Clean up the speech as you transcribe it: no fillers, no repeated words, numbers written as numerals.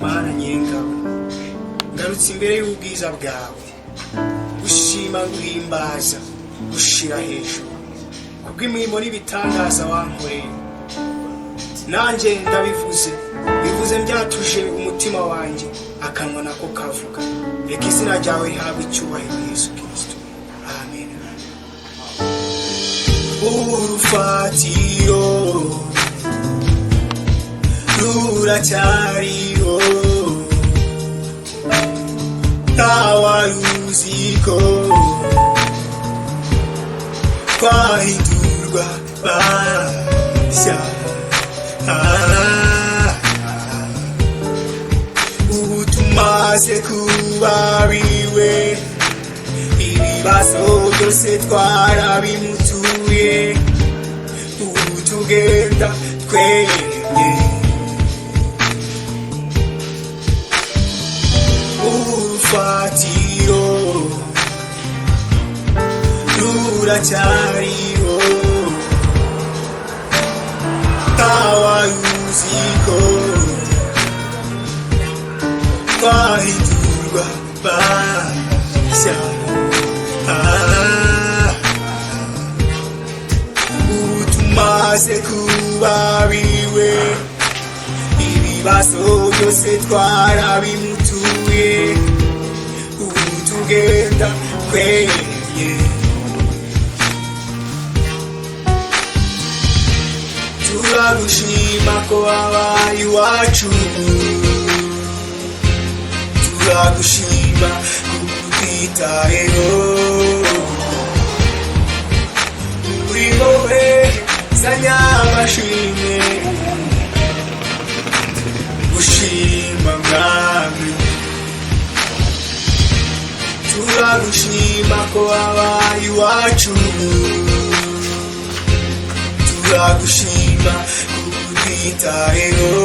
Mana nyengabo ngarutse imbere y'ubwiza bwawe gushima guhimbaza gushira hejuru kubw'imirimo n'ibitangaza wankoreye nanjye ndabivuze bivuze byatuje umutima wanjye akanwa nako kavuga reka izina ryawe rihabwe icyubahiro Yesu Kristo amen. Urufatiro ruracyariho ntawaruziko twahindurwa bashya ubu tumaze kubariwe ibibazo byose twarabimutuye ubu tugenda twemye urufatiro ruracyariho ntawaruziko twahindurwa bashya ubu tumaze kubariwe ibibazo byose twarabimutuye ubu tugenda twemye turagushima ko wabaye iwacu turagushima kutwitayeho uri wowe zanya amashimwe gushima mwami turagushima ko wabaye iwacu turagushima kutwitayeho